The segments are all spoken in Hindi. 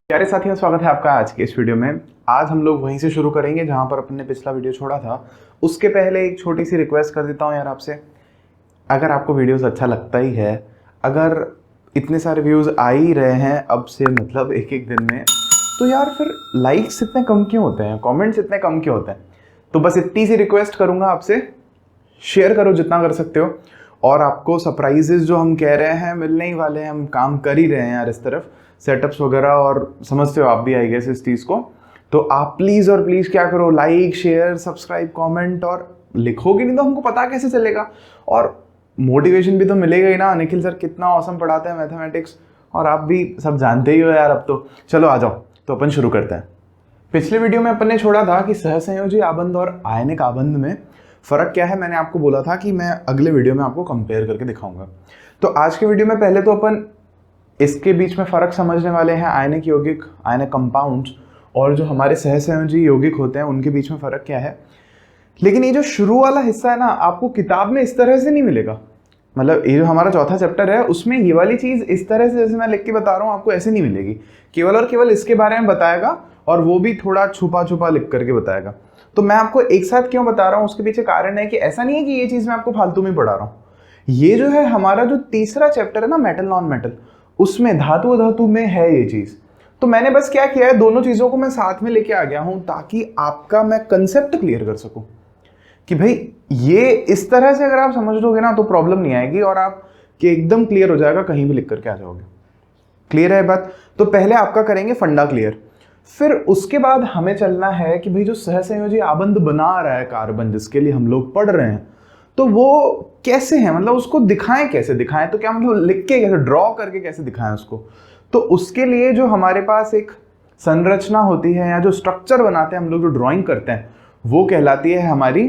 प्यारे साथियों, स्वागत है आपका आज के इस वीडियो में। आज हम लोग वहीं से शुरू करेंगे जहां पर अपन ने पिछला वीडियो छोड़ा था। उसके पहले एक छोटी सी रिक्वेस्ट कर देता हूं यार आपसे, अगर आपको वीडियोस अच्छा लगता ही है, अगर इतने सारे व्यूज़ आ ही रहे हैं अब से मतलब एक एक दिन में, तो यार फिर लाइक्स इतने कम क्यों होते हैं, कॉमेंट्स इतने कम क्यों होते हैं। तो बस इतनी सी रिक्वेस्ट करूँगा आपसे, शेयर करो जितना कर सकते हो। और आपको सरप्राइजेस जो हम कह रहे हैं मिलने ही वाले हैं, हम काम कर ही रहे हैं यार इस तरफ, सेटअप्स वगैरह, और समझते हो आप भी आई गेस इस चीज़ को। तो आप प्लीज़ और प्लीज़ क्या करो, लाइक शेयर सब्सक्राइब कमेंट, और लिखोगे नहीं तो हमको पता कैसे चलेगा, और मोटिवेशन भी तो मिलेगा ही ना। निखिल सर कितना ऑसम पढ़ाते हैं मैथमेटिक्स, और आप भी सब जानते ही हो यार अब तो। चलो आ जाओ, तो अपन शुरू करते हैं। पिछले वीडियो में अपन ने छोड़ा था कि सहसंयोजी आबंध और आयनिक आबंध में फ़र्क क्या है। मैंने आपको बोला था कि मैं अगले वीडियो में आपको कंपेयर करके दिखाऊंगा। तो आज के वीडियो में पहले तो अपन इसके बीच में फ़र्क समझने वाले हैं, आयनिक यौगिक, आयनिक कंपाउंड्स, और जो हमारे सहसंयोजी यौगिक होते हैं उनके बीच में फ़र्क क्या है। लेकिन ये जो शुरू वाला हिस्सा है ना, आपको किताब में इस तरह से नहीं मिलेगा। मतलब ये जो हमारा चौथा चैप्टर है उसमें ये वाली चीज़ इस तरह से जैसे मैं लिख के बता रहा हूँ आपको ऐसे नहीं मिलेगी। केवल और केवल इसके बारे में बताएगा, और वो भी थोड़ा छुपा छुपा लिख करके बताएगा। तो मैं आपको एक साथ क्यों बता रहा हूँ, उसके पीछे कारण है कि ऐसा नहीं है कि ये चीज़ मैं आपको फालतू में पढ़ा रहा हूँ। ये जो है हमारा जो तीसरा चैप्टर है ना, मेटल नॉन मेटल, उसमें धातु धातु में है ये चीज़। तो मैंने बस क्या किया है, दोनों चीज़ों को मैं साथ में लेके आ गया हूँ ताकि आपका मैं कंसेप्ट क्लियर कर सकूँ कि भाई ये इस तरह से अगर आप समझ लोगे ना तो प्रॉब्लम नहीं आएगी, और आप कि एकदम क्लियर हो जाएगा, कहीं भी लिख करके आ जाओगे। क्लियर है बात। तो पहले आपका करेंगे फंडा क्लियर, फिर उसके बाद हमें चलना है कि भाई जो सहसंयोजी आबंध बना रहा है कार्बन, जिसके लिए हम लोग पढ़ रहे हैं, तो वो कैसे है, मतलब उसको दिखाएं, कैसे दिखाएं, तो क्या मतलब लिख के कैसे, ड्रॉ करके कैसे दिखाएं उसको। तो उसके लिए जो हमारे पास एक संरचना होती है या जो स्ट्रक्चर बनाते हैं हम लोग, जो ड्राइंग करते हैं, वो कहलाती है हमारी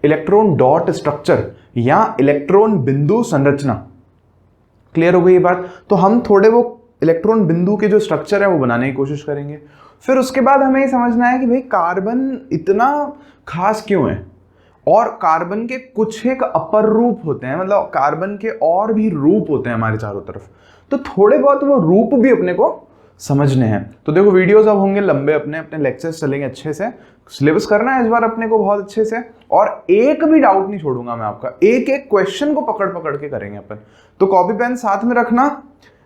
इलेक्ट्रॉन डॉट स्ट्रक्चर या इलेक्ट्रॉन बिंदु संरचना। क्लियर हो गई ये बात। तो हम थोड़े वो इलेक्ट्रॉन बिंदु के जो स्ट्रक्चर है वो बनाने की कोशिश करेंगे। फिर उसके बाद हमें ये समझना है कि भाई कार्बन इतना खास क्यों है, और कार्बन के कुछ एक अपर रूप होते हैं, मतलब कार्बन के और भी रूप होते हैं हमारे चारों तरफ। तो थोड़े बहुत वो रूप भी अपने को समझने हैं। तो देखो वीडियोस अब होंगे लंबे, अपने अपने लेक्चर्स चलेंगे अच्छे से, सिलेबस करना है इस बार अपने को बहुत अच्छे से, और एक भी डाउट नहीं छोड़ूंगा मैं आपका, एक एक क्वेश्चन को पकड़ पकड़ के करेंगे अपन। तो कॉपी पेन साथ में रखना,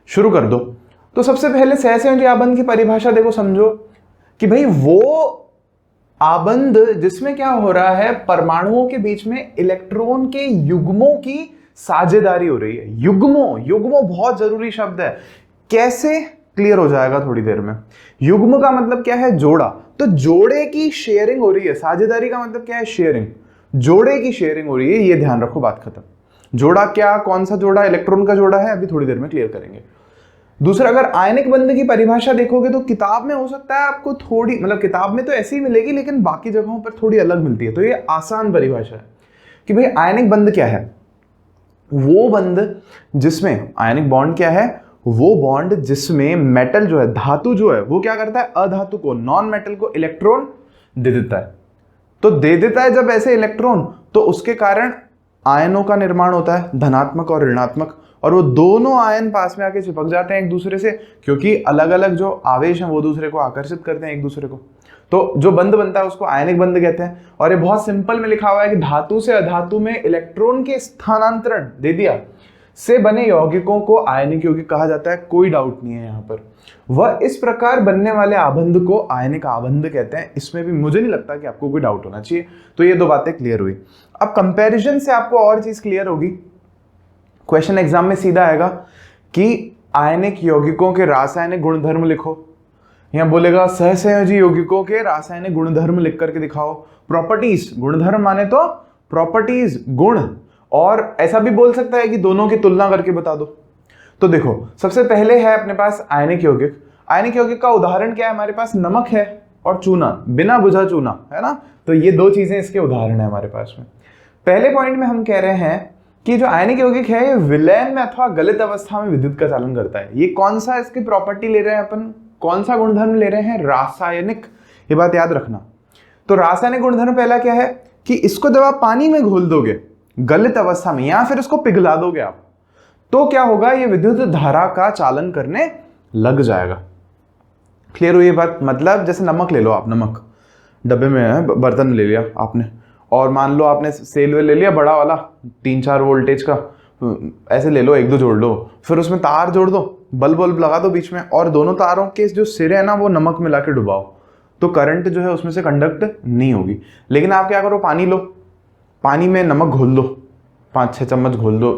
शुरू कर दो। तो सबसे पहले सहसंयोजी आबंध की परिभाषा देखो, समझो कि भाई वो आबंध जिसमें क्या हो रहा है, परमाणुओं के बीच में इलेक्ट्रॉन के युग्मों की साझेदारी हो रही है। युग्मों, युग्मों बहुत जरूरी शब्द है, कैसे क्लियर हो जाएगा थोड़ी देर में। युग्म का मतलब क्या है, जोड़ा। तो जोड़े की शेयरिंग हो रही है, साझेदारी का मतलब क्या है, शेयरिंग। जोड़े की शेयरिंग हो रही है, ये ध्यान रखो, बात खत्म। जोड़ा क्या, कौन सा जोड़ा, इलेक्ट्रॉन का जोड़ा है, अभी थोड़ी देर में क्लियर करेंगे। दूसरा, अगर आयनिक बंध की परिभाषा देखोगे तो किताब में हो सकता है आपको थोड़ी, मतलब किताब में तो ऐसी ही मिलेगी लेकिन बाकी जगहों पर थोड़ी अलग मिलती है। तो ये आसान परिभाषा है कि भाई आयनिक बंध क्या है, वो बंध जिसमें आयनिक बॉन्ड क्या है, वो बॉन्ड जिसमें मेटल जो है, धातु जो है, वो क्या करता है, अधातु को, नॉन मेटल को इलेक्ट्रॉन दे देता है। तो दे देता है जब ऐसे इलेक्ट्रॉन, तो उसके कारण आयनों का निर्माण होता है, धनात्मक और ऋणात्मक, और वो दोनों आयन पास में आके चिपक जाते हैं एक दूसरे से, क्योंकि अलग अलग जो आवेश हैं वो दूसरे को आकर्षित करते हैं एक दूसरे को। तो जो बंध बनता है उसको आयनिक बंध कहते हैं। और ये बहुत सिंपल में लिखा हुआ है कि धातु से अधातु में इलेक्ट्रॉन के स्थानांतरण दे दिया से बने यौगिकों को आयनिक यौगिक कहा जाता है। कोई डाउट नहीं है यहाँ पर। वह इस प्रकार बनने वाले आबंध को आयनिक आबंध कहते हैं। इसमें भी मुझे नहीं लगता कि आपको कोई डाउट होना चाहिए। तो ये दो बातें क्लियर हुई। अब कंपैरिजन से आपको और चीज क्लियर होगी। क्वेश्चन एग्जाम में सीधा आएगा कि आयनिक यौगिकों के रासायनिक गुणधर्म लिखो, यहां बोलेगा सहसंयोजी यौगिकों के रासायनिक गुणधर्म लिख करके दिखाओ। प्रॉपर्टीज, गुणधर्म माने तो प्रॉपर्टीज, गुण, और ऐसा भी बोल सकता है कि दोनों की तुलना करके बता दो। तो देखो सबसे पहले है अपने पास आयनिक यौगिक। आयनिक यौगिक का उदाहरण क्या है, हमारे पास नमक है और चूना, बिना बुझा चूना, है ना। तो ये दो चीजें इसके उदाहरण है हमारे पास में। पहले पॉइंट में हम कह रहे हैं कि जो आयनिक यौगिक है ये विलयन में अथवा गलित अवस्था में विद्युत का चालन करता है। ये कौन सा इसकी प्रॉपर्टी ले रहे हैं अपन, कौन सा गुणधर्म ले रहे हैं, रासायनिक। ये बात याद रखना। तो रासायनिक गुणधर्म पहला क्या है कि इसको जब आप पानी में घोल दोगे गलित अवस्था में, या फिर इसको पिघला दोगे आप, तो क्या होगा, ये विद्युत धारा का चालन करने लग जाएगा। क्लियर हुई ये बात? मतलब जैसे नमक ले लो आप, नमक डब्बे में है, बर्तन में ले लिया आपने, और मान लो आपने सेल वे ले लिया बड़ा वाला 3-4 वोल्टेज का, ऐसे ले लो, 1-2 जोड़ लो, फिर उसमें तार जोड़ दो, बल्ब बल्ब लगा दो बीच में, और दोनों तारों के जो सिरे है ना वो नमक मिला के डुबाओ, तो करंट जो है उसमें से कंडक्ट नहीं होगी। लेकिन आप क्या करो, पानी लो, पानी में नमक घोल दो, 5-6 चम्मच घोल दो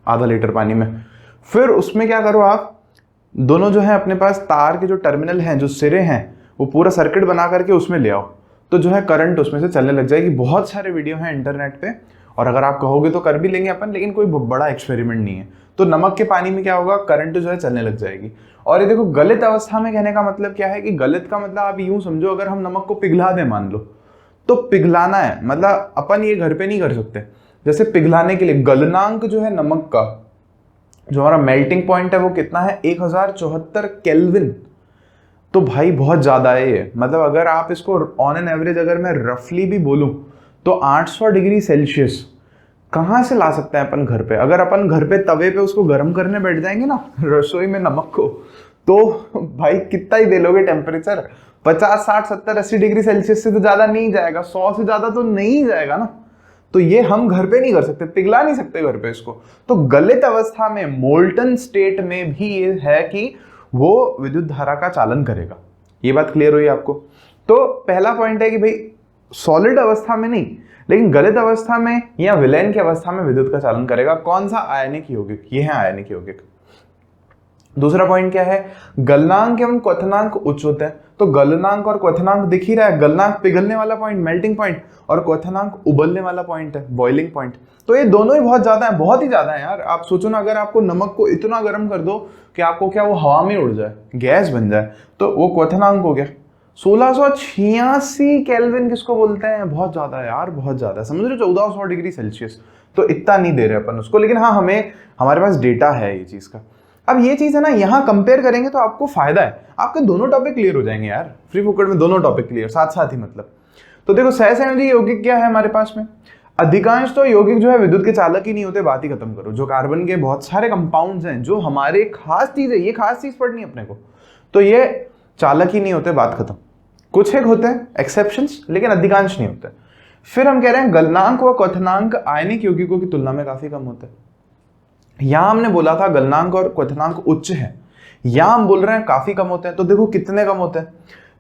आधा लीटर पानी में, फिर उसमें क्या करो आप, दोनों जो है अपने पास तार के जो टर्मिनल हैं, जो सिरे हैं, वो पूरा सर्किट बना करके उसमें ले आओ, तो जो है करंट उसमें से चलने लग जाएगी। बहुत सारे वीडियो हैं इंटरनेट पे, और अगर आप कहोगे तो कर भी लेंगे अपन, लेकिन कोई बड़ा एक्सपेरिमेंट नहीं है। तो नमक के पानी में क्या होगा, करंट जो है चलने लग जाएगी। और ये देखो गलित अवस्था में कहने का मतलब क्या है कि गलित का मतलब आप यूं समझो, अगर हम नमक को पिघला दें मान लो, तो पिघलाना है, मतलब अपन ये घर पे नहीं कर सकते। जैसे पिघलाने के लिए गलनांक जो है नमक का, जो हमारा मेल्टिंग पॉइंट है वो कितना है, 1074 केल्विन। तो भाई बहुत ज़्यादा है ये, मतलब अगर आप इसको ऑन एन एवरेज अगर मैं रफली भी बोलूँ तो 800 डिग्री सेल्सियस कहाँ से ला सकते हैं अपन घर पे। अगर अपन घर पे तवे पे उसको गर्म करने बैठ जाएंगे ना रसोई में नमक को, तो भाई कितना ही दे लोगे टेम्परेचर, 50, 60, 70, 80 डिग्री सेल्सियस से तो ज़्यादा नहीं जाएगा, 100 से ज़्यादा तो नहीं जाएगा ना। तो ये हम घर पे नहीं कर सकते, पिघला नहीं सकते घर पे इसको। तो गलित अवस्था में, मोल्टन स्टेट में भी ये है कि वो विद्युत धारा का चालन करेगा। ये बात क्लियर हुई आपको? तो पहला पॉइंट है कि भाई सॉलिड अवस्था में नहीं, लेकिन गलित अवस्था में या विलयन की अवस्था में विद्युत का चालन करेगा। कौन सा? आयनिक यौगिक। ये है आयनिक यौगिक। दूसरा पॉइंट क्या है, गलनांक एवं क्वथनांक उच्च होते हैं। तो गलनांक और क्वथनांक दिख ही रहा है, गलनांक पिघलने वाला पॉइंट, मेल्टिंग पॉइंट, और क्वथनांक उबलने वाला पॉइंट है, बॉइलिंग पॉइंट। तो ये दोनों ही बहुत ज्यादा है, बहुत ही ज्यादा है यार। आप सोचो ना, अगर आपको नमक को इतना गर्म कर दो कि आपको क्या वो हवा में उड़ जाए, गैस बन जाए, तो वो क्वथनांक हो गया। 1686 केल्विन किसको बोलते हैं? बहुत ज्यादा है यार, बहुत ज्यादा। समझ रहे हो, 1400 डिग्री सेल्सियस। तो इतना नहीं दे रहे अपन उसको, लेकिन हाँ हमें, हमारे पास डेटा है ये चीज का। अब ये चीज है ना, यहाँ कंपेयर करेंगे तो आपको फायदा है, आपके दोनों टॉपिक क्लियर हो जाएंगे यार, फ्री फुकट में दोनों टॉपिक क्लियर साथ साथ ही। मतलब तो देखो सहसंयोजी यौगिक क्या है हमारे पास में, अधिकांश तो यौगिक जो है विद्युत के चालक ही नहीं होते, बात ही खत्म करो। जो कार्बन के बहुत सारे कंपाउंड्स हैं, जो हमारे खास चीज है, ये खास चीज पढ़नी है अपने को, तो ये चालक ही नहीं होते, बात खत्म। कुछ एक होते हैं एक्सेप्शंस, लेकिन अधिकांश नहीं होते। फिर हम कह रहे हैं गलनांक व क्वथनांक आयनिक यौगिकों की तुलना में काफी कम होते हैं। यहां हमने बोला था गलनांक और क्वथनांक उच्च है, यहां हम बोल रहे हैं काफी कम होते हैं। तो देखो कितने कम होते हैं।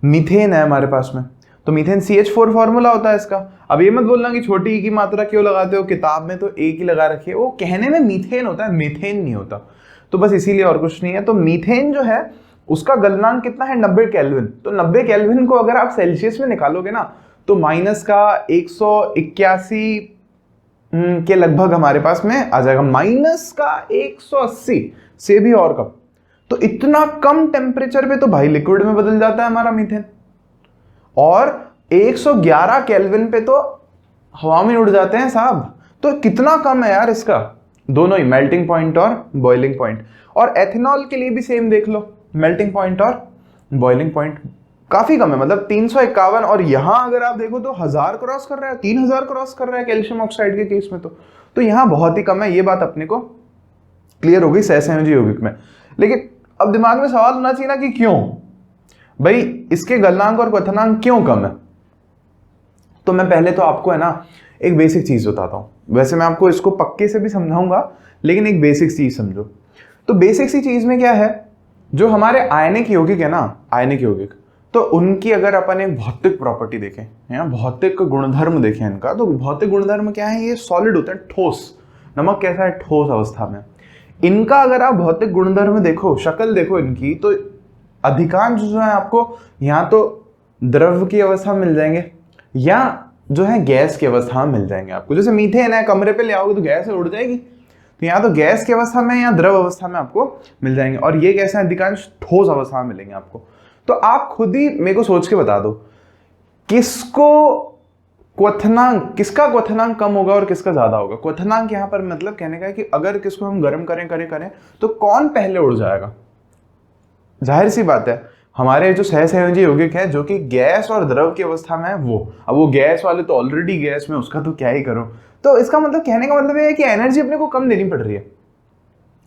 मीथेन है हमारे पास में, तो मीथेन CH4 फॉर्मूला होता है इसका। अब ये मत बोलना कि छोटी ई की मात्रा क्यों लगाते हो, किताब में तो एक ही लगा रखी है, वो कहने में मीथेन होता है, मीथेन नहीं होता, तो बस इसीलिए, और कुछ नहीं है। तो मीथेन जो है उसका गलनांक कितना है, 90 केल्विन। तो 90 केल्विन को अगर आप सेल्सियस में निकालोगे ना, तो माइनस का 181 के लगभग हमारे पास में आ जाएगा, माइनस का 180 से भी और कम। तो इतना कम टेम्परेचर पे तो भाई लिक्विड में बदल जाता है हमारा मीथेन, और 111 केल्विन पे तो हवा में उड़ जाते हैं साहब। तो कितना कम है यार इसका, दोनों ही मेल्टिंग पॉइंट और बॉइलिंग पॉइंट। और एथेनॉल के लिए भी सेम देख लो, मेल्टिंग पॉइंट और बॉइलिंग पॉइंट काफी कम है, मतलब 351। और यहां अगर आप देखो तो 1000 क्रॉस कर रहा है, 3000 क्रॉस कर रहा है कैल्शियम ऑक्साइड के केस में। तो यहां बहुत ही कम है। ये बात अपने को क्लियर हो गई सहसंयोजी यौगिक में। लेकिन अब दिमाग में सवाल होना चाहिए ना कि क्यों भाई इसके गलनांक और क्वथनांक क्यों कम है। तो मैं पहले तो आपको है ना एक बेसिक चीज बताता हूं। वैसे मैं आपको इसको पक्के से भी समझाऊंगा, लेकिन एक बेसिक चीज समझो। तो बेसिक सी चीज में क्या है, जो हमारे आयनिक यौगिक है ना, आयनिक यौगिक, तो उनकी अगर अपन एक भौतिक प्रॉपर्टी देखें या भौतिक गुणधर्म देखें इनका, तो भौतिक गुणधर्म क्या है, ये सॉलिड होता है, ठोस। नमक कैसा है, ठोस अवस्था में। इनका अगर आप भौतिक गुणधर्म देखो, शक्ल देखो इनकी, तो अधिकांश जो है आपको यहाँ तो द्रव की अवस्था में मिल जाएंगे, या जो है गैस की अवस्था में मिल जाएंगे आपको। जैसे मीथेन है, कमरे पे ले आओगे तो गैस उड़ जाएगी, तो यहाँ तो गैस की अवस्था में या द्रव अवस्था में आपको मिल जाएंगे। और ये कैसे अधिकांश ठोस अवस्था में मिलेंगे आपको। तो आप खुद ही मेरे को सोच के बता दो, किसको क्वथनांक, किसका क्वथनांक कम होगा और किसका ज्यादा होगा। क्वथनांक यहाँ पर मतलब कहने का है कि अगर किसको हम गर्म करें तो कौन पहले उड़ जाएगा। जाहिर सी बात है, हमारे जो सहसंयोजी यौगिक है जो कि गैस और द्रव की अवस्था में है वो, अब वो गैस वाले तो ऑलरेडी गैस में, उसका तो क्या ही करो। तो इसका मतलब, कहने का मतलब ये है कि एनर्जी अपने को कम देनी पड़ रही है।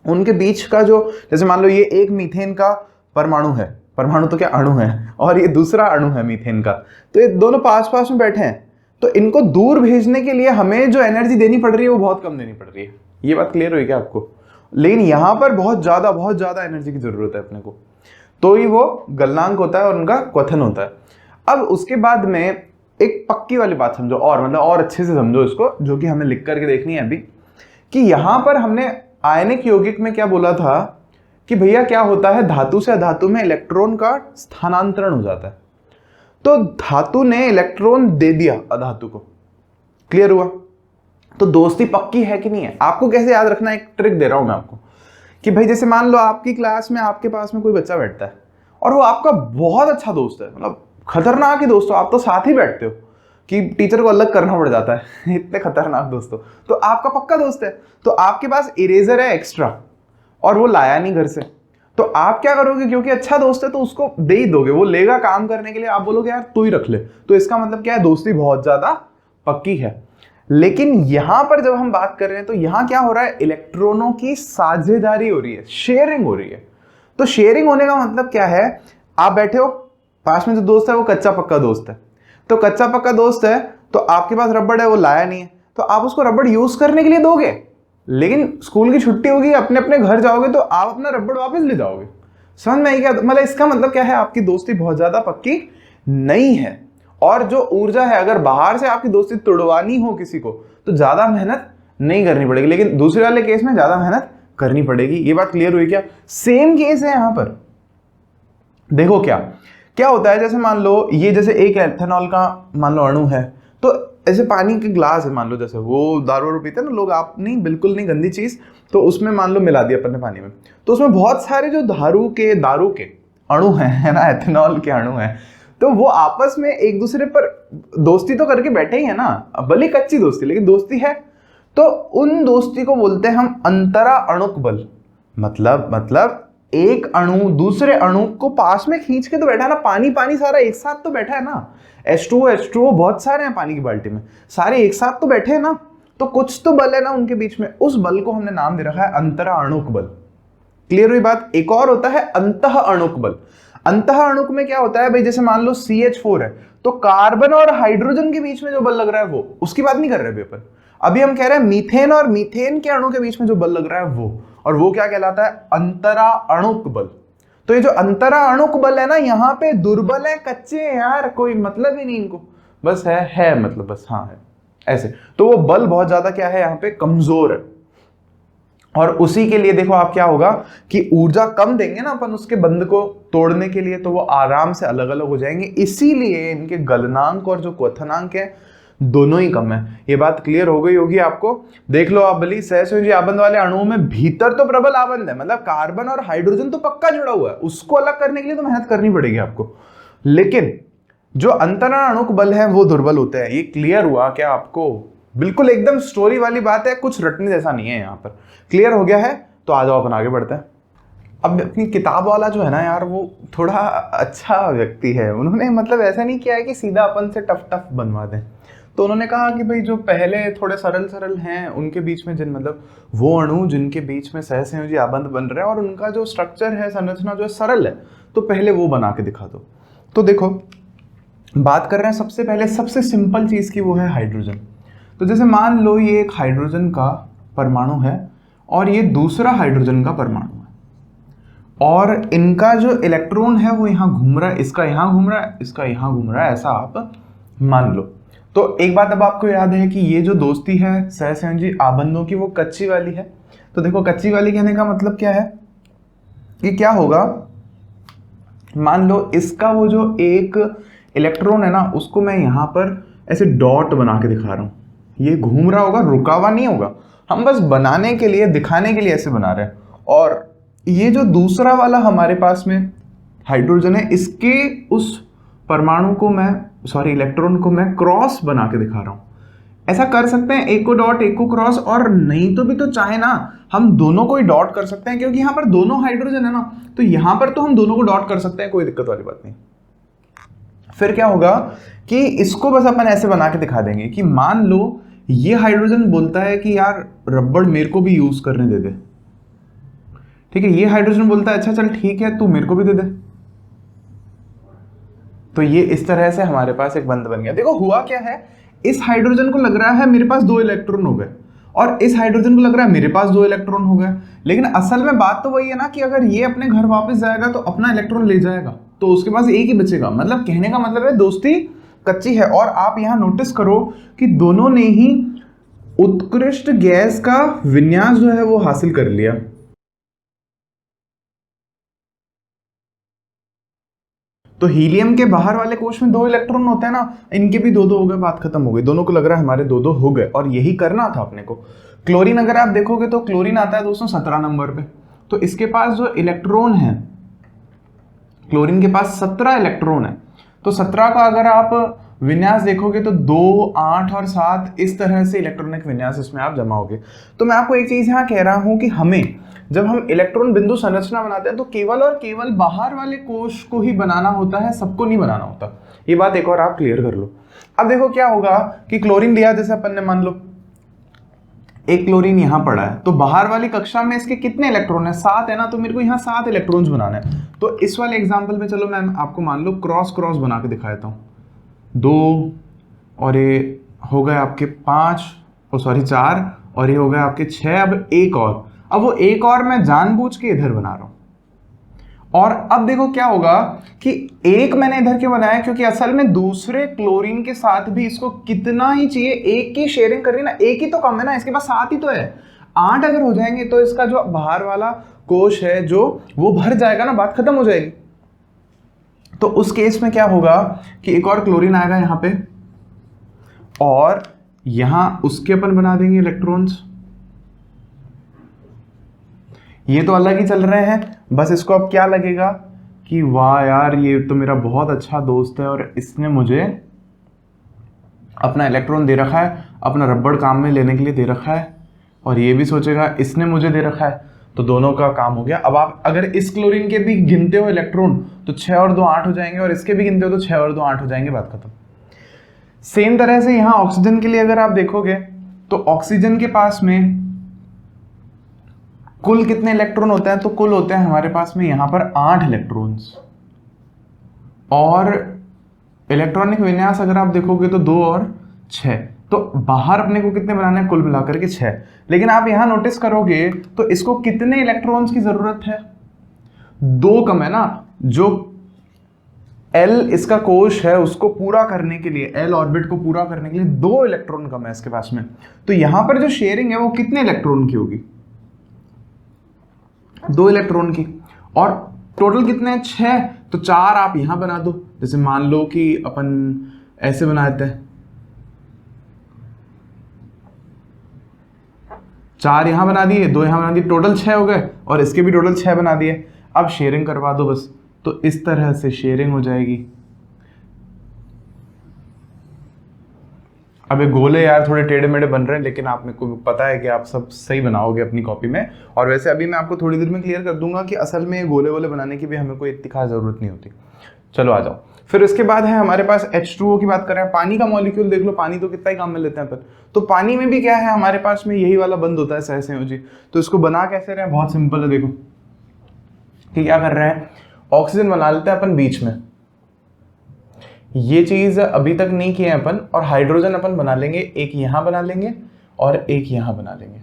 उनके बीच का जो, जैसे मान लो ये एक मीथेन का परमाणु है, परमाणु तो क्या अणु है, और ये दूसरा अणु है मीथेन का। तो ये दोनों पास पास में बैठे हैं, तो इनको दूर भेजने के लिए हमें जो एनर्जी देनी पड़ रही है वो बहुत कम देनी पड़ रही है। ये बात क्लियर हुई क्या आपको? लेकिन यहां पर बहुत ज्यादा एनर्जी की जरूरत है अपने को, तो ही वो गलनांक होता है और उनका क्वथन होता है। अब उसके बाद में एक पक्की वाली बात समझो, और मतलब और अच्छे से समझो इसको, जो कि हमें लिख करके देखनी है अभी, कि यहां पर हमने आयनिक यौगिक में क्या बोला था कि भैया क्या होता है, धातु से अधातु में इलेक्ट्रॉन का स्थानांतरण हो जाता है। तो धातु ने इलेक्ट्रॉन दे दिया अधातु को, क्लियर हुआ? तो दोस्ती पक्की है कि नहीं है? आपको कैसे याद रखना, एक ट्रिक दे रहा हूं मैं आपको, कि भाई जैसे मान लो आपकी क्लास में आपके पास में कोई बच्चा बैठता है और वो आपका बहुत अच्छा दोस्त है, मतलब खतरनाक ही दोस्त हो, आप तो साथ ही बैठते हो कि टीचर को अलग करना पड़ जाता है इतने खतरनाक दोस्तों, तो आपका पक्का दोस्त है। तो आपके पास इरेजर है एक्स्ट्रा और वो लाया नहीं घर से, तो आप क्या करोगे, क्योंकि अच्छा दोस्त है तो उसको दे ही दोगे, वो लेगा काम करने के लिए, आप बोलोगे यार तू ही रख ले। तो इसका मतलब क्या है, दोस्ती बहुत ज्यादा पक्की है। लेकिन यहां पर जब हम बात कर रहे हैं तो यहां क्या हो रहा है, इलेक्ट्रॉनों की साझेदारी हो रही है, शेयरिंग हो रही है। तो शेयरिंग होने का मतलब क्या है, आप बैठे हो, पास में जो दोस्त है वो कच्चा पक्का दोस्त है, तो कच्चा पक्का दोस्त है तो आपके पास रबड़ है, वो लाया नहीं है, तो आप उसको रबड़ यूज करने के लिए दोगे, लेकिन स्कूल की छुट्टी होगी, अपने अपने घर जाओगे तो आप अपना रबड़ वापस ले जाओगे। समझ में आई क्या? मतलब इसका मतलब क्या है, आपकी दोस्ती बहुत ज्यादा पक्की नहीं है। और जो ऊर्जा है, अगर बाहर से आपकी दोस्ती तोड़वानी हो किसी को तो ज्यादा मेहनत नहीं करनी पड़ेगी, लेकिन दूसरे वाले केस में ज्यादा मेहनत करनी पड़ेगी। ये बात क्लियर हुई क्या? सेम केस है यहां पर। देखो क्या क्या होता है, जैसे मान लो ये जैसे एक एथेनॉल का मान लो अणु है, तो ऐसे पानी के ग्लास है मान लो, जैसे वो दारू वारू पीते हैं ना लोग, आप नहीं, बिल्कुल नहीं गंदी चीज, तो उसमें मान लो मिला दिया अपन ने पानी में, तो उसमें बहुत सारे जो दारू के अणु हैं, है ना, एथेनॉल के अणु हैं, तो वो आपस में एक दूसरे पर दोस्ती तो करके बैठे ही है ना, भले कच्ची दोस्ती लेकिन दोस्ती है। तो उन दोस्ती को बोलते हैं हम अंतरा अणुक बल। मतलब एक अणु दूसरे अणु को पास में खींच के तो बैठा है ना, पानी सारा एक साथ तो बैठा है ना, H2O बहुत सारे हैं पानी की बाल्टी में, सारे एक साथ तो बैठे हैं ना, तो कुछ तो बल है ना उनके बीच में, उस बल को हमने नाम दे रखा है अंतरा अणुक बल। क्लियर हुई बात? एक और होता है अंतः अणुक बल। अंतः अणुक में क्या होता है भाई, जैसे मान लो CH4 है, तो कार्बन और हाइड्रोजन के बीच में जो बल लग रहा है वो, उसकी बात नहीं कर रहे अपन, अभी हम कह रहे हैं मीथेन और मीथेन के अणु के बीच में जो बल लग रहा है वो, और वो क्या कहलाता है, अंतरा अणुक बल। तो ये जो अंतरा अणुक बल है ना, यहाँ पे दुर्बल है, कच्चे हैं यार, कोई मतलब ही नहीं इनको, बस है मतलब बस हाँ है ऐसे, तो वो बल बहुत ज्यादा क्या है यहाँ पे, कमजोर है। और उसी के लिए देखो आप क्या होगा कि ऊर्जा कम देंगे ना अपन उसके बंध को तोड़ने के लिए, तो वो आराम से अलग अलग हो जाएंगे, इसीलिए इनके गलनांक और जो क्वथनांक है दोनों ही कम है। ये बात क्लियर हो गई होगी आपको। देख लो आप भली, सहसंयोजी आबंध वाले अणुओं में भीतर तो प्रबल आबंध है, मतलब कार्बन और हाइड्रोजन तो पक्का जुड़ा हुआ है, उसको अलग करने के लिए तो मेहनत करनी पड़ेगी आपको, लेकिन जो अंतरा अणुक बल है वो दुर्बल होते हैं। ये क्लियर हुआ क्या आपको? बिल्कुल एकदम स्टोरी वाली बात है, कुछ रटने जैसा नहीं है यहाँ पर। क्लियर हो गया है? तो आ जाओ अपन आगे बढ़ते हैं। अब अपनी किताब वाला जो है ना यार, वो थोड़ा अच्छा व्यक्ति है, उन्होंने मतलब ऐसा नहीं किया है कि सीधा अपन से टफ बनवा दें, तो उन्होंने कहा कि भाई जो पहले थोड़े सरल हैं उनके बीच में मतलब वो अणु जिनके बीच में सहसंयोजी आबंध बन रहे हैं और उनका जो स्ट्रक्चर है, संरचना जो है सरल है, तो पहले वो बना के दिखा दो। तो देखो बात कर रहे हैं सबसे पहले सबसे सिंपल चीज की, वो है हाइड्रोजन। तो जैसे मान लो ये एक हाइड्रोजन का परमाणु है और ये दूसरा हाइड्रोजन का परमाणु है, और इनका जो इलेक्ट्रॉन है वो यहाँ घूम रहा है, इसका यहाँ घूम रहा है, इसका यहाँ घूम रहा है, ऐसा आप मान लो। तो एक बात अब आपको याद है कि ये जो दोस्ती है सहसंयोजी आबंधों की, वो कच्ची वाली है। तो देखो कच्ची वाली कहने का मतलब क्या है कि क्या होगा, मान लो इसका वो जो एक इलेक्ट्रॉन है ना, उसको मैं यहाँ पर ऐसे डॉट बना के दिखा रहा हूँ, ये घूम रहा होगा, रुका हुआ नहीं होगा, हम बस बनाने के लिए, दिखाने के लिए ऐसे बना रहे हैं। और ये जो दूसरा वाला हमारे पास में हाइड्रोजन है, इसके उस परमाणु को मैं, सॉरी इलेक्ट्रॉन को मैं क्रॉस बना के दिखा रहा हूं। ऐसा कर सकते हैं, एक को डॉट एक को क्रॉस, और नहीं तो भी तो चाहे ना हम दोनों को ही डॉट कर सकते हैं, क्योंकि यहां पर दोनों हाइड्रोजन है ना, तो यहां पर तो हम दोनों को डॉट कर सकते हैं, कोई दिक्कत वाली बात नहीं। फिर क्या होगा कि इसको बस अपन ऐसे बना के दिखा देंगे कि मान लो ये हाइड्रोजन बोलता है कि यार रबड़ मेरे को भी यूज करने दे दे, ठीक है, ये हाइड्रोजन बोलता है अच्छा चल ठीक है तू मेरे को भी दे दे, तो ये इस तरह से हमारे पास एक बंध बन गया। देखो हुआ क्या है, इस हाइड्रोजन को लग रहा है मेरे पास 2 इलेक्ट्रॉन हो गए, और इस हाइड्रोजन को लग रहा है मेरे पास 2 इलेक्ट्रॉन हो गए, लेकिन असल में बात तो वही है ना कि अगर ये अपने घर वापस जाएगा तो अपना इलेक्ट्रॉन ले जाएगा, तो उसके पास एक ही बचेगा। मतलब कहने का मतलब है दोस्ती कच्ची है। और आप यहां नोटिस करो कि दोनों ने ही उत्कृष्ट गैस का विन्यास जो है वो हासिल कर लिया। तो हीलियम के बाहर वाले कोश में 2 इलेक्ट्रॉन होते हैं ना, इनके भी 2-2 हो गए, बात खत्म हो गई। दोनों को लग रहा है हमारे 2-2 हो गए, और यही करना था अपने को। क्लोरीन अगर आप देखोगे तो क्लोरीन आता है दोस्तों 17 नंबर पे। तो इसके पास जो इलेक्ट्रॉन है, क्लोरीन के पास 17 इलेक्ट्रॉन है। तो 17 का अगर आप विन्यास देखोगे तो 2, 8 और 7 इस तरह से इलेक्ट्रॉनिक विन्यास इसमें आप जमाओगे। तो मैं आपको एक चीज यहाँ कह रहा हूं कि हमें जब हम इलेक्ट्रॉन बिंदु संरचना बनाते हैं तो केवल और केवल बाहर वाले कोश को ही बनाना होता है, सबको नहीं बनाना होता। ये बात एक और आप क्लियर कर लो। अब देखो क्या होगा कि क्लोरीन लिया, जैसे अपन ने मान लो एक क्लोरीन यहां पड़ा है, तो बाहर वाली कक्षा में इसके कितने इलेक्ट्रॉन है? 7 है ना, तो मेरे को यहाँ 7 इलेक्ट्रॉन्स बनाने हैं। तो इस वाले एग्जाम्पल में चलो मैं आपको मान लो क्रॉस क्रॉस बना के दिखा देता हूँ। 2 और ये हो गए आपके 5, 4 और ये हो गए आपके 6। अब एक और, अब वो एक और मैं जानबूझ के इधर बना रहा हूं। और अब देखो क्या होगा कि एक मैंने इधर क्यों बनाया, क्योंकि असल में दूसरे क्लोरीन के साथ भी इसको कितना ही चाहिए, एक की शेयरिंग करनी ना, एक ही तो कम है ना, इसके पास 7 ही तो है। 8 अगर हो जाएंगे तो इसका जो बाहर वाला कोश है जो वो भर जाएगा ना, बात खत्म हो जाएगी। तो उस केस में क्या होगा कि एक और क्लोरीन आएगा यहां पे, और यहां उसके अपन बना देंगे इलेक्ट्रॉन्स। ये तो अलग ही चल रहे हैं, बस इसको अब क्या लगेगा कि वाह यार ये तो मेरा बहुत अच्छा दोस्त है और इसने मुझे अपना इलेक्ट्रॉन दे रखा है, अपना रबड़ काम में लेने के लिए दे रखा है, और ये भी सोचेगा इसने मुझे दे रखा है, तो दोनों का काम हो गया। अब आप अगर इस क्लोरीन के भी गिनते हो इलेक्ट्रॉन तो 6 और 2 8 हो जाएंगे, और इसके भी गिनते हो तो 6 और 2 8 हो जाएंगे, बात खत्म। सेम तरह से यहां ऑक्सीजन के लिए अगर आप देखोगे तो ऑक्सीजन के पास में कुल कितने इलेक्ट्रॉन होते हैं, तो कुल होते हैं हमारे पास में यहां पर 8 इलेक्ट्रॉन्स। और इलेक्ट्रॉनिक विन्यास अगर आप देखोगे तो 2 और 6, तो बाहर अपने को कितने बनाने हैं, कुल मिलाकर के 6। लेकिन आप यहां नोटिस करोगे तो इसको कितने इलेक्ट्रॉन्स की जरूरत है, 2 कम है ना। जो L इसका कोश है उसको पूरा करने के लिए, L ऑर्बिट को पूरा करने के लिए 2 इलेक्ट्रॉन कम है इसके पास में। तो यहां पर जो शेयरिंग है वो कितने इलेक्ट्रॉन की होगी, 2 इलेक्ट्रॉन की। और टोटल कितने हैं, 6। तो 4 आप यहां बना दो, जैसे मान लो कि अपन ऐसे बना देते हैं, 4 यहां बना दिए, 2 यहां बना दिए, टोटल 6 हो गए, और इसके भी टोटल 6 बना दिए। अब शेयरिंग करवा दो बस, तो इस तरह से शेयरिंग हो जाएगी। अब ये गोले यार थोड़े टेढ़े मेढ़े बन रहे हैं, लेकिन आप मेरे को पता है कि आप सब सही बनाओगे अपनी कॉपी में। और वैसे अभी मैं आपको थोड़ी देर में क्लियर कर दूंगा कि असल में गोले वोले बनाने की भी हमें कोई इतनी खास जरूरत नहीं होती। चलो आ जाओ। फिर इसके बाद है हमारे पास H2O की बात कर रहे हैं। पानी का मॉलिक्यूल देख लो, पानी तो कितना ही काम में लेते हैं अपन। तो पानी में भी क्या है हमारे पास में, यही वाला बंद होता है सहसंयोजी। तो इसको बना कैसे रहे हैं, बहुत सिंपल है। देखो कि क्या कर रहे हैं, ऑक्सीजन बना लेते हैं अपन बीच में, ये चीज अभी तक नहीं किए अपन। और हाइड्रोजन अपन बना लेंगे, एक यहां बना लेंगे और एक यहां बना लेंगे।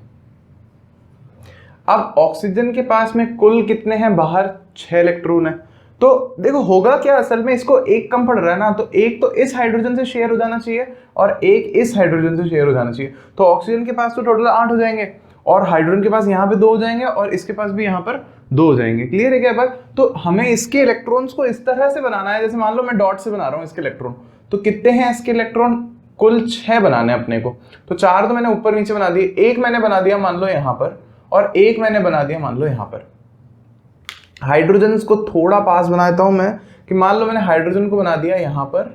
अब ऑक्सीजन के पास में कुल कितने हैं, बाहर 6 इलेक्ट्रॉन है। तो देखो होगा क्या, असल में इसको एक कम पड़ रहा है ना, तो एक तो इस हाइड्रोजन से शेयर हो जाना चाहिए और एक इस हाइड्रोजन से शेयर हो जाना चाहिए। तो ऑक्सीजन के पास तो टोटल 8 हो जाएंगे, और हाइड्रोजन के पास यहाँ पे 2 हो जाएंगे, और इसके पास भी यहाँ पर 2 हो जाएंगे। क्लियर है क्या बात? तो हमें इसके इलेक्ट्रॉन्स को इस तरह से बनाना है, जैसे मान लो मैं डॉट से बना रहा हूँ इसके इलेक्ट्रॉन। तो कितने हैं इसके इलेक्ट्रॉन, कुल 6 बनाने हैं अपने को। तो 4 तो मैंने ऊपर नीचे बना दिए, एक मैंने बना दिया मान लो यहाँ पर, और एक मैंने बना दिया मान लो यहाँ पर। हाइड्रोजन को थोड़ा पास बना देता हूं मैं, कि मान लो मैंने हाइड्रोजन को बना दिया यहाँ पर,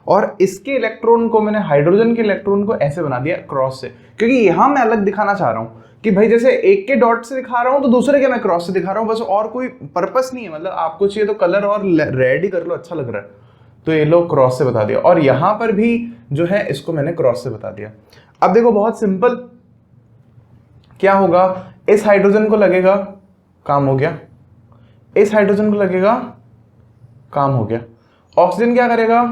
और इसके इलेक्ट्रॉन को मैंने, हाइड्रोजन के इलेक्ट्रॉन को ऐसे बना दिया क्रॉस से, क्योंकि यहां मैं अलग दिखाना चाह रहा हूं कि भाई जैसे एक के डॉट से दिखा रहा हूं तो दूसरे के मैं क्रॉस से दिखा रहा हूं, बस और कोई पर्पस नहीं है। मतलब आपको चाहिए तो कलर और रेड ही कर लो, अच्छा लग रहा है, तो ये लो क्रॉस से बता दिया। और यहां पर भी जो है इसको मैंने क्रॉस से बता दिया। अब देखो बहुत सिंपल, क्या होगा, इस हाइड्रोजन को लगेगा, काम हो गया, इस हाइड्रोजन को लगेगा, काम हो गया, ऑक्सीजन क्या करेगा,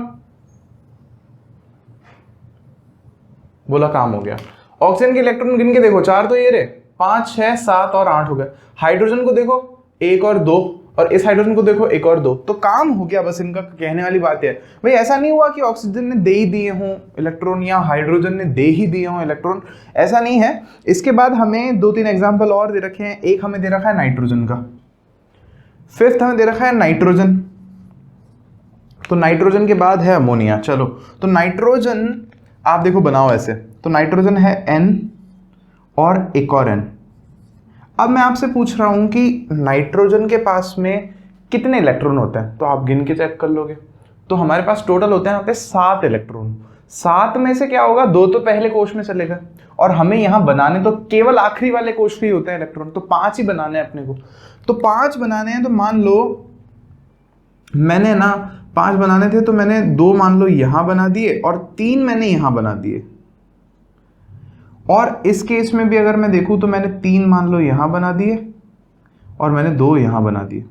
बोला काम हो गया। ऑक्सीजन के इलेक्ट्रॉन गिन के देखो, 4 तो ये रहे, 5 6 7 और 8 हो गए। हाइड्रोजन को देखो 1 और 2, और इस हाइड्रोजन को देखो 1 और 2, तो काम हो गया। बस इनका कहने वाली बात है भाई, ऐसा नहीं हुआ कि ऑक्सीजन ने दे ही दिए हों इलेक्ट्रॉन या हाइड्रोजन ने दे ही दिए हों इलेक्ट्रॉन, ऐसा नहीं है। इसके बाद हमें 2-3 एग्जाम्पल और दे रखे हैं। एक हमें दे रखा है नाइट्रोजन का, फिफ्थ हमें दे रखा है नाइट्रोजन, तो नाइट्रोजन के बाद है अमोनिया। चलो तो नाइट्रोजन आप देखो बनाओ ऐसे, तो नाइट्रोजन है N और एक और N। अब मैं आपसे पूछ रहा हूं कि नाइट्रोजन के पास में कितने इलेक्ट्रॉन होते हैं, तो आप गिन के चेक कर लोगे। तो हमारे पास टोटल होते हैं यहाँ पे 7 इलेक्ट्रॉन। 7 में से क्या होगा, 2 तो पहले कोश में चले गए, और हमें यहाँ बनाने तो केवल आखिरी वाले कोश के ही होते हैं इलेक्ट्रॉन, तो 5 ही बनाने हैं अपने को। तो 5 बनाने हैं, तो मान लो मैंने ना 5 बनाने थे, तो मैंने 2 मान लो यहां बना दिए और 3 मैंने यहां बना दिए। और इस केस में भी अगर मैं देखूं तो मैंने 3 मान लो यहां बना दिए और मैंने 2 यहां बना दिए।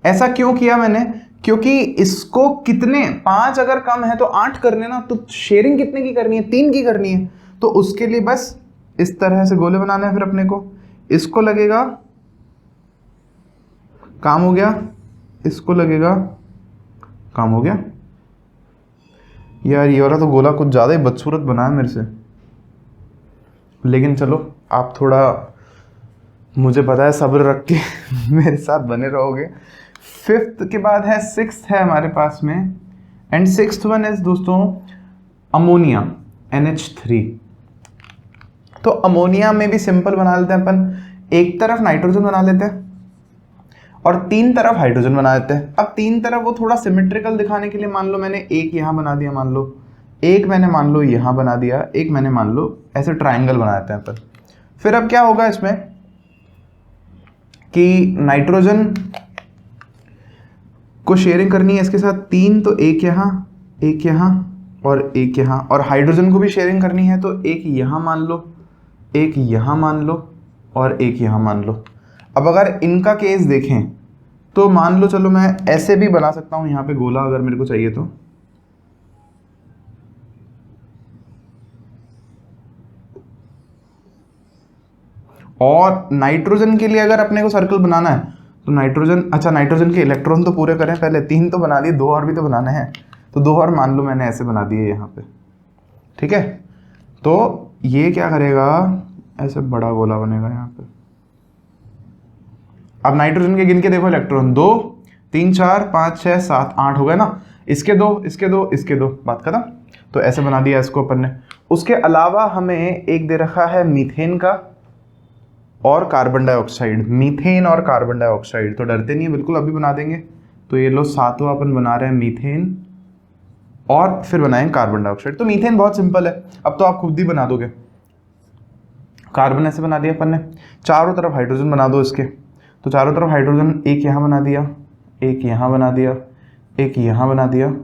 ऐसा क्यों किया मैंने, क्योंकि इसको कितने 5 अगर कम है तो 8 करने ना, तो शेयरिंग कितने की करनी है, 3 की करनी है। तो उसके लिए बस इस तरह से गोले बनाने हैं। फिर अपने को इसको लगेगा, काम हो गया, इसको लगेगा, काम हो गया। यार ये वाला तो गोला कुछ ज़्यादा ही बदसूरत बना है मेरे से, लेकिन चलो आप थोड़ा, मुझे पता है सब्र रख के मेरे साथ बने रहोगे। फिफ्थ के बाद है सिक्स्थ है हमारे पास में, एंड सिक्स्थ वन इज दोस्तों अमोनिया NH3। तो अमोनिया में भी सिंपल बना लेते हैं अपन, एक तरफ नाइट्रोजन बना लेते हैं और 3 तरफ हाइड्रोजन बना देते हैं। अब 3 तरफ वो थोड़ा सिमेट्रिकल दिखाने के लिए मान लो मैंने एक यहाँ बना दिया, मान लो एक मैंने मान लो यहाँ बना दिया, एक मैंने मान लो ऐसे ट्राइंगल बना देते हैं अपन। फिर अब क्या होगा इसमें कि नाइट्रोजन को शेयरिंग करनी है इसके साथ 3, तो एक यहाँ और एक यहाँ, और हाइड्रोजन को भी शेयरिंग करनी है, तो एक यहाँ मान लो, एक यहाँ मान लो और एक यहाँ मान लो। अब अगर इनका केस देखें तो मान लो, चलो मैं ऐसे भी बना सकता हूं यहाँ पे गोला अगर मेरे को चाहिए तो। और नाइट्रोजन के लिए अगर अपने को सर्कल बनाना है तो नाइट्रोजन, अच्छा नाइट्रोजन के इलेक्ट्रॉन तो पूरे करें पहले, 3 तो बना दिए, 2 और भी तो बनाने हैं, तो 2 और मान लो मैंने ऐसे बना दिए यहाँ पे, ठीक है। तो ये क्या करेगा, ऐसे बड़ा गोला बनेगा यहाँ पे। अब नाइट्रोजन के गिन के देखो इलेक्ट्रॉन, 2 3 4 5 6 7 8 हो गए ना, इसके 2 इसके 2 इसके 2, बात खत्म। तो ऐसे बना दिया इसको अपन ने। उसके अलावा हमें एक दे रखा है मीथेन का और कार्बन डाइऑक्साइड, मीथेन और कार्बन डाइऑक्साइड, तो डरते नहीं है बिल्कुल, अभी बना देंगे। तो ये लो 7वां अपन बना रहे हैं मीथेन, और फिर बनाएंगे कार्बन डाइऑक्साइड। तो मीथेन बहुत सिंपल है, अब तो आप खुद ही बना दोगे। कार्बन ऐसे बना दिया अपन ने, चारों तरफ हाइड्रोजन बना दो इसके, तो चारों तरफ हाइड्रोजन, एक यहाँ बना दिया, एक यहाँ बना दिया, एक यहाँ बना दिया,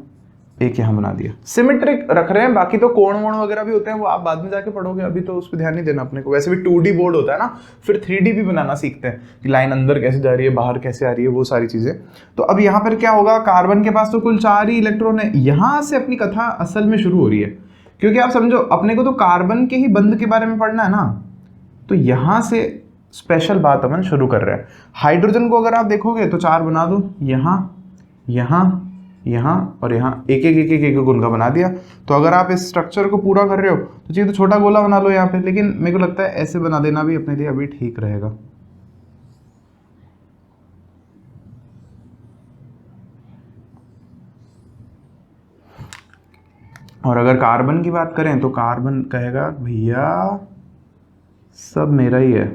एक यहाँ बना दिया। सिमेट्रिक रख रहे हैं, बाकी तो कोण वोण वगैरह भी होते हैं, वो आप बाद में जाके पढ़ोगे, अभी तो उस पर ध्यान नहीं देना अपने को। वैसे भी 2D बोर्ड होता है ना, फिर 3D भी बनाना सीखते हैं कि लाइन अंदर कैसे जा रही है, बाहर कैसे आ रही है, वो सारी चीजें। तो अब यहाँ पर क्या होगा, कार्बन के पास तो कुल 4 ही इलेक्ट्रॉन है। यहाँ से अपनी कथा असल में शुरू हो रही है, क्योंकि आप समझो अपने को तो कार्बन के ही बंध के बारे में पढ़ना है ना, तो यहाँ से स्पेशल बात अपन शुरू कर रहे हैं। हाइड्रोजन को अगर आप देखोगे तो 4 बना दो, यहाँ यहाँ यहाँ और यहाँ, एक एक एक एक एक उनका बना दिया। तो अगर आप इस स्ट्रक्चर को पूरा कर रहे हो तो चाहिए तो छोटा गोला बना लो यहाँ पे, लेकिन मेरे को लगता है ऐसे बना देना भी अपने लिए अभी ठीक रहेगा। और अगर कार्बन की बात करें तो कार्बन कहेगा भैया सब मेरा ही है।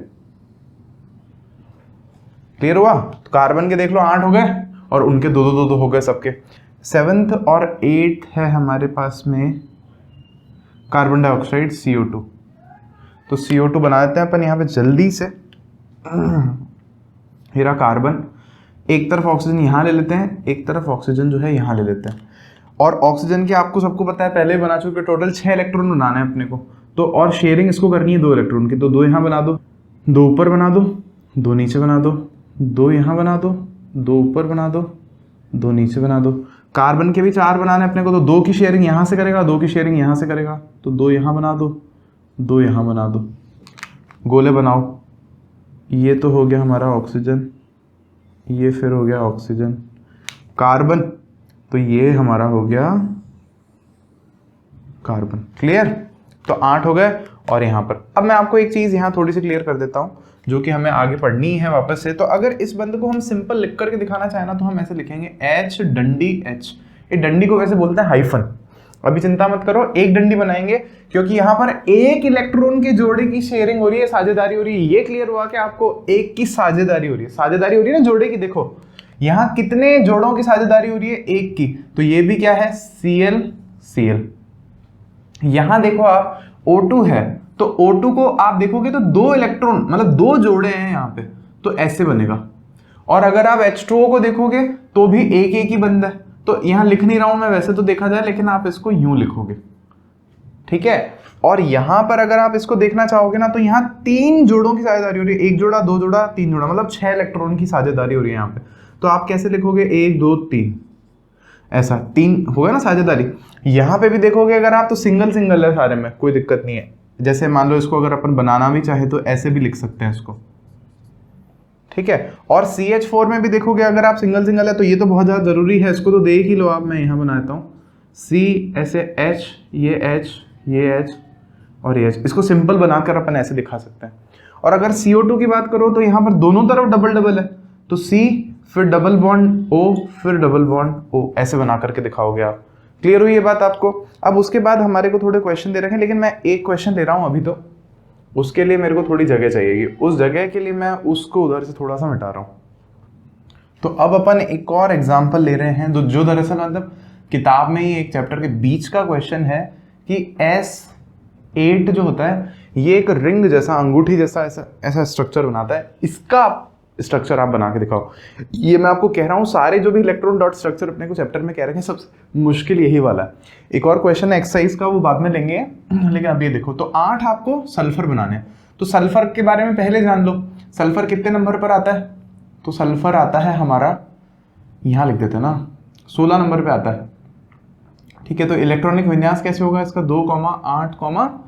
क्लियर हुआ? तो कार्बन के देख लो 8 हो गए और उनके 2 हो गए सबके। 7th और 8th है हमारे पास में कार्बन डाइऑक्साइड CO2। तो CO2 बना देते हैं अपन यहाँ पे जल्दी से। हीरा कार्बन, एक तरफ ऑक्सीजन यहाँ ले लेते हैं, एक तरफ ऑक्सीजन जो है यहाँ ले लेते हैं। और ऑक्सीजन के आपको सबको पता है, पहले ही बना चुके, टोटल 6 इलेक्ट्रॉन बनाना है अपने को। तो और शेयरिंग इसको करनी है 2 इलेक्ट्रॉन की, तो 2 यहाँ बना दो, 2 ऊपर बना दो, 2 नीचे बना दो, 2 यहाँ बना दो, 2 ऊपर बना दो, 2 नीचे बना दो। कार्बन के भी 4 बनाने अपने को, तो 2 की शेयरिंग यहाँ से करेगा, 2 की शेयरिंग यहाँ से करेगा, तो 2 यहाँ बना दो, 2 यहाँ बना दो, गोले बनाओ। ये तो हो गया हमारा ऑक्सीजन, ये फिर हो गया ऑक्सीजन, कार्बन, तो ये हमारा हो गया कार्बन। क्लियर? तो 8 हो गए। और यहाँ पर अब मैं आपको एक चीज़ यहाँ थोड़ी सी क्लियर कर देता हूँ जो कि हमें आगे पढ़नी है वापस से। तो अगर इस बंद को हम सिंपल लिख करके दिखाना चाहें ना, तो हम ऐसे लिखेंगे एच डंडी एच। ये डंडी को वैसे बोलते हैं हाइफन। अभी चिंता मत करो, एक डंडी बनाएंगे क्योंकि यहाँ पर एक इलेक्ट्रॉन के जोड़े की शेयरिंग हो रही है, साझेदारी हो रही है। ये क्लियर हुआ कि आपको एक की साझेदारी हो रही है, साझेदारी हो रही है ना जोड़े की। देखो यहाँ कितने जोड़ों की साझेदारी हो रही है, एक की, तो ये भी क्या है, Cl Cl। यहां देखो आप O2 है, तो O2 को आप देखोगे तो 2 इलेक्ट्रॉन मतलब 2 जोड़े हैं यहाँ पे, तो ऐसे बनेगा। और अगर आप H2O को देखोगे तो भी एक एक ही बंदा है। तो यहां लिख नहीं रहा हूं मैं वैसे तो देखा जाए, लेकिन आप इसको यूं लिखोगे, ठीक है। और यहां पर अगर आप इसको देखना चाहोगे ना, तो यहाँ 3 जोड़ों की साझेदारी हो रही है, 1 जोड़ा 2 जोड़ा 3 जोड़ा, मतलब 6 इलेक्ट्रॉन की साझेदारी हो रही है यहाँ पे। तो आप कैसे लिखोगे, 1 2 3, ऐसा 3 होगा ना साझेदारी। यहाँ पे भी देखोगे अगर आप, तो सिंगल सिंगल है सारे में, कोई दिक्कत नहीं है। जैसे मान लो इसको अगर अपन बनाना भी चाहे तो ऐसे भी लिख सकते हैं इसको, ठीक है। और CH4 में भी देखोगे अगर आप सिंगल सिंगल है, तो ये तो बहुत ज़्यादा जरूरी है, इसको तो देख ही लो आप। मैं यहाँ बना देता हूँ C, ऐसे H, ये H, ये H और ये H। इसको सिंपल बनाकर अपन ऐसे दिखा सकते हैं। और अगर CO2 की बात करो तो यहाँ पर दोनों तरफ डबल डबल है, तो C फिर डबल बॉन्ड O फिर डबल बॉन्ड O, ऐसे बना करके दिखाओगे आप। क्लियर हुई ये बात आपको? अब उसके बाद हमारे को थोड़े क्वेश्चन दे रखे हैं, लेकिन मैं एक क्वेश्चन ले रहा हूँ अभी, तो उसके लिए मेरे को थोड़ी जगह चाहिएगी। उस जगह के लिए मैं उसको उधर से थोड़ा सा मिटा रहा हूँ। तो अब अपन एक और एग्जाम्पल ले रहे हैं, जो दरअसल मतलब किताब में ही एक चैप्टर के बीच का क्वेश्चन है कि S8 जो होता है, ये एक रिंग जैसा, अंगूठी जैसा ऐसा स्ट्रक्चर बनाता है। इसका स्ट्रक्चर आप बना के दिखाओ। ये मैं आपको कह रहा हूँ, सारे जो भी इलेक्ट्रॉन डॉट स्ट्रक्चर अपने को चैप्टर में कह रहे हैं, सबसे मुश्किल यही वाला है। एक और क्वेश्चन है एक्सरसाइज का, वो बाद में लेंगे, लेकिन अब ये देखो। तो 8 आपको सल्फर बनाने हैं, तो सल्फर के बारे में पहले जान लो। सल्फर कितने नंबर पर आता है? तो सल्फर आता है हमारा, यहाँ लिख देते हैं ना, 16 नंबर पे आता है, ठीक है। तो इलेक्ट्रॉनिक विन्यास कैसे होगा इसका, 2, 8,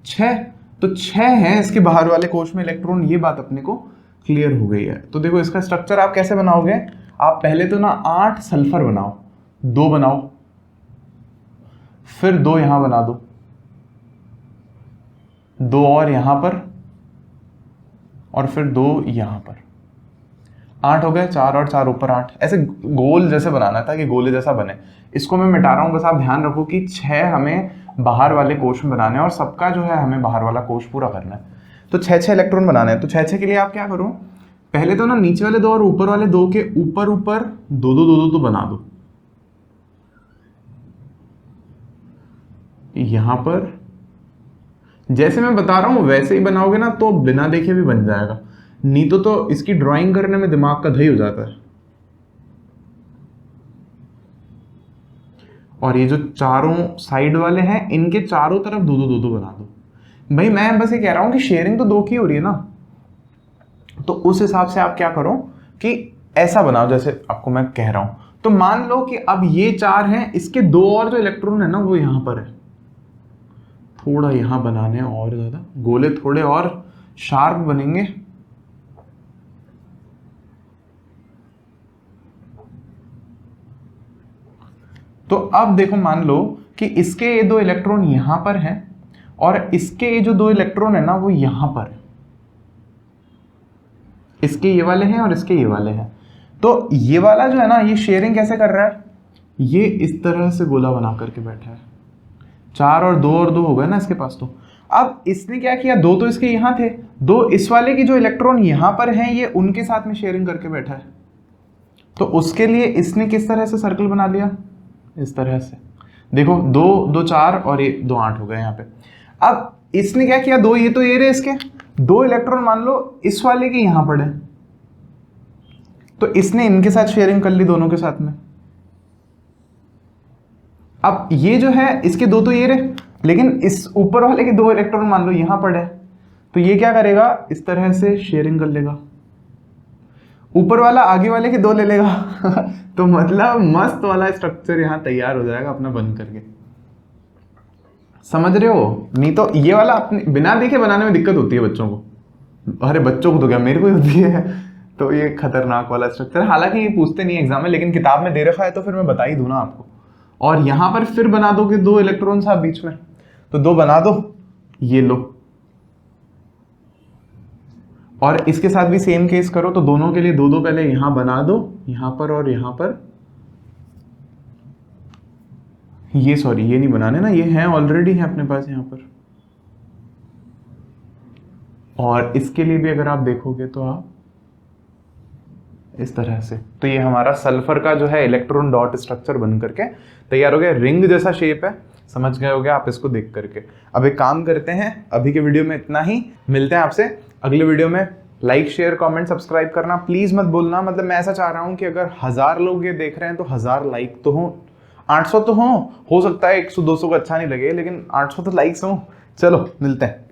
6। तो 6 है इसके बाहर वाले कोश में इलेक्ट्रॉन, ये बात अपने को क्लियर हो गई है। तो देखो इसका स्ट्रक्चर आप कैसे बनाओगे, आप पहले तो ना 8 सल्फर बनाओ, 2 बनाओ, फिर 2 यहां बना दो, 2 और यहां पर, और फिर 2 यहां पर। 8 हो गए, 4 और 4 ऊपर 8, ऐसे गोल जैसे बनाना था कि गोले जैसा बने। इसको मैं मिटा रहा हूं, बस आप ध्यान रखो कि 6 हमें बाहर वाले कोश में बनाने हैं, और सबका जो है हमें बाहर वाला कोश पूरा करना है। तो 6 इलेक्ट्रॉन बनाने हैं। तो 6 के लिए आप क्या करो, पहले तो ना नीचे वाले 2 और ऊपर वाले 2 के ऊपर 2 तो बना दो। यहां पर जैसे मैं बता रहा हूं वैसे ही बनाओगे ना, तो बिना देखे भी बन जाएगा। नहीं तो इसकी ड्राइंग करने में दिमाग का दही हो जाता है। और ये जो चारों साइड वाले हैं, इनके चारों तरफ 2 बना दो। भाई मैं बस ये कह रहा हूं कि शेयरिंग तो 2 की हो रही है ना, तो उस हिसाब से आप क्या करो कि ऐसा बनाओ जैसे आपको मैं कह रहा हूं। तो मान लो कि अब ये 4 हैं, इसके 2 और जो इलेक्ट्रॉन है ना वो यहां पर है, थोड़ा यहां बनाने और ज्यादा गोले थोड़े और शार्प बनेंगे। तो अब देखो, मान लो कि इसके ये 2 इलेक्ट्रॉन यहां पर हैं, और इसके ये जो 2 इलेक्ट्रॉन है ना वो यहां पर है। इसके ये वाले हैं और इसके ये वाले हैं। तो ये वाला जो है ना, ये शेयरिंग कैसे कर रहा है, ये इस तरह से गोला बना करके बैठा है। 4 और 2 हो गए ना इसके पास। तो अब इसने क्या किया, 2 तो इसके यहां थे, 2 इस वाले की जो इलेक्ट्रॉन यहां पर हैं, ये उनके साथ में शेयरिंग करके बैठा है। तो उसके लिए इसने किस तरह से सर्कल बना लिया, इस तरह से। देखो 2 4 और ये 2 8 हो गए यहाँ पे। अब इसने क्या किया, 2 ये तो ये रहे इसके 2 इलेक्ट्रॉन, मान लो इस वाले के यहां पड़े, तो इसने इनके साथ शेयरिंग कर ली दोनों के साथ में। अब ये जो है इसके 2 तो ये रहे, लेकिन इस ऊपर वाले के 2 इलेक्ट्रॉन मान लो यहां पड़े, तो ये क्या करेगा, इस तरह से शेयरिंग कर लेगा। ऊपर वाला आगे वाले के 2 ले लेगा तो मतलब मस्त वाला स्ट्रक्चर यहाँ तैयार हो जाएगा अपना बन करके, समझ रहे हो। नहीं तो ये वाला अपने बिना देखे बनाने में दिक्कत होती है बच्चों को, अरे बच्चों को तो क्या मेरे को ही होती है। तो ये खतरनाक वाला स्ट्रक्चर, हालांकि ये पूछते नहीं एग्जाम में, लेकिन किताब में दे रखा है तो फिर मैं बता ही दूं ना आपको। और यहाँ पर फिर बना दोगे 2 इलेक्ट्रॉन्स आप बीच में, तो 2 बना दो, ये लो। और इसके साथ भी सेम केस करो, तो दोनों के लिए 2 पहले यहां बना दो, यहां पर और यहां पर। ये सॉरी ये नहीं बनाने ना, ये हैं ऑलरेडी है अपने पास यहां पर। और इसके लिए भी अगर आप देखोगे तो आप इस तरह से, तो ये हमारा सल्फर का जो है इलेक्ट्रॉन डॉट स्ट्रक्चर बन करके तैयार हो गया। रिंग जैसा शेप है, समझ गए होगे आप इसको देख करके। अब एक काम करते हैं, अभी के वीडियो में इतना ही, मिलते हैं आपसे अगले वीडियो में। लाइक शेयर कमेंट सब्सक्राइब करना प्लीज मत भूलना। मतलब मैं ऐसा चाह रहा हूं कि अगर 1000 लोग ये देख रहे हैं तो 1000 लाइक तो हो, 800 तो हो सकता है 100 200 को अच्छा नहीं लगे, लेकिन 800 तो लाइक्स हो। चलो मिलते हैं।